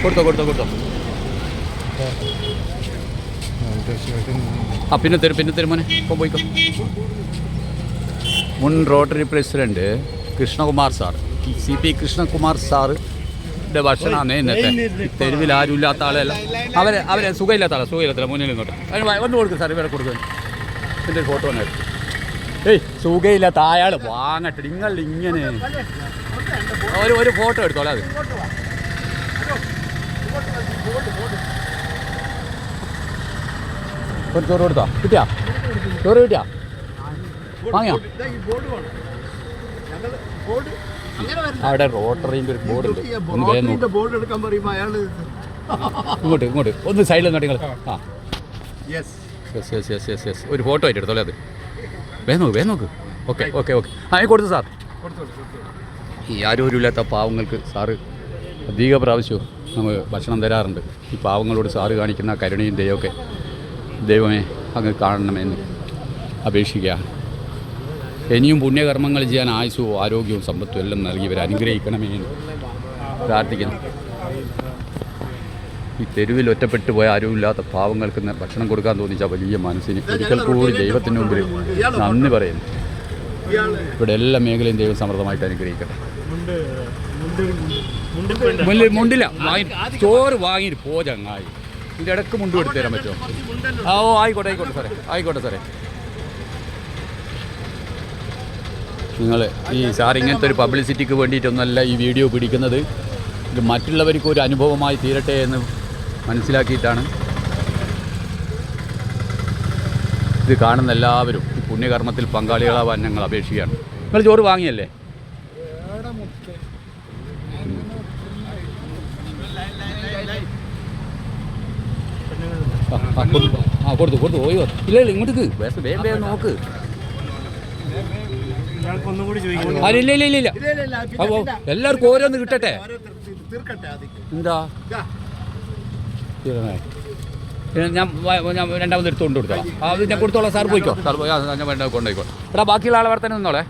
കൊടുത്തോ. ആ പിന്നെ തരും മോനെ. ഇപ്പം പോയിക്കോ. മുൻ rotary president Krishnakumar sir, CP Krishnakumar സാറിൻ്റെ ഭക്ഷണമാണ് ഇന്നത്തെ. തെരുവിൽ ആരും ഇല്ലാത്ത ആളല്ല. അവരെ സുഖമില്ലാത്ത മുന്നിൽ നിന്നോട്ടെ. ഒന്ന് കൊടുക്കും സാർ, ഇവിടെ കൊടുക്കും. ഇതിൻ്റെ ഫോട്ടോ തന്നെ. സുഖമില്ലാത്ത അയാൾ വാങ്ങട്ടെ. നിങ്ങൾ ഇങ്ങനെ ഒരു ഫോട്ടോ എടുത്തോളാം. അത് ഒരു ചോറ് കൊടുത്തോ? ചോറ് കിട്ടിയാ? വാങ്ങിയോ? അവിടെ റോട്ടറിൻ്റെ ഒരു ബോർഡ് ഉണ്ട്. ഒന്ന് വേഗം ഇങ്ങോട്ട് ഒന്ന് സൈഡിൽ നിന്നോട്ട് നിങ്ങൾ. ആ യെസ്. ഒരു ഫോട്ടോ ആയിട്ട് എടുത്തോളെ. അത് വേഗം നോക്ക്. ഓക്കെ. കൊടുത്തു സാർ. ഈ ആരോഗ്യമില്ലാത്ത പാവങ്ങൾക്ക് സാറ് അധിക പ്രാവശ്യവും നമ്മൾ ഭക്ഷണം തരാറുണ്ട്. ഈ പാവങ്ങളോട് സാറ് കാണിക്കുന്ന കരുണയും ദയമൊക്കെ ദൈവമേ അങ്ങ് കാണണമെന്ന് അപേക്ഷിക്കുക. ഇനിയും പുണ്യകർമ്മങ്ങൾ ചെയ്യാൻ ആയുസ്സവും ആരോഗ്യവും സമ്പത്തും എല്ലാം നൽകി ഇവരെ അനുഗ്രഹിക്കണമേ എന്ന് പ്രാർത്ഥിക്കുന്നു. ഈ തെരുവിൽ ഒറ്റപ്പെട്ടു പോയ ആരുമില്ലാത്ത പാവങ്ങൾക്ക് ഭക്ഷണം കൊടുക്കാൻ തോന്നിച്ച വലിയ മനസ്സിന് ഒരിക്കൽ കൂടി ദൈവത്തിന് മുമ്പിൽ നന്ദി പറയുന്നു. ഇവിടെ എല്ലാ മേഖലയും ദൈവം സമൃദ്ധമായിട്ട് അനുഗ്രഹിക്കട്ടെ. മുണ്ടില്ല, ചോറ് വാങ്ങിയിട്ട് ചങ്ങായി. ഇതിൻ്റെ ഇടയ്ക്ക് മുണ്ട് എടുത്ത് തരാൻ പറ്റുമോ? ആയിക്കോട്ടെ സാറേ. നിങ്ങൾ ഈ സാർ ഇങ്ങനത്തെ ഒരു പബ്ലിസിറ്റിക്ക് വേണ്ടിയിട്ടൊന്നുമല്ല ഈ വീഡിയോ പിടിക്കുന്നത്. ഇത് മറ്റുള്ളവർക്ക് ഒരു അനുഭവമായി തീരട്ടെ എന്ന് മനസ്സിലാക്കിയിട്ടാണ്. ഇത് കാണുന്ന എല്ലാവരും ഈ പുണ്യകർമ്മത്തിൽ പങ്കാളികളാവാൻ ഞങ്ങൾ അപേക്ഷിക്കുകയാണ്. നിങ്ങൾ ചോറ് വാങ്ങിയല്ലേ? കൊടുത്തു പോയോ? ഇല്ല ഇങ്ങോട്ട് വേഗം നോക്ക്. ഇല്ല എല്ലാവർക്കും ഓരോന്ന് കിട്ടട്ടെ. എന്താ ഞാൻ രണ്ടാമത് എടുത്തുകൊണ്ട് കൊടുത്തോളാം. അത് ഞാൻ കൊടുത്തോളാം. സാർ പോയിക്കോ. ഞാൻ വേണ്ട കൊണ്ടുപോയിക്കോ. എടാ ബാക്കിയുള്ള ആൾ അവിടെ തന്നെ നിന്നോളെ.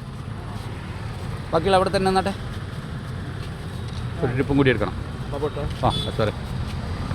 ബാക്കിയുള്ള അവിടെ തന്നെ നിന്നട്ടെ. ഒരു ട്രിപ്പും കൂടി എടുക്കണം. സാറേ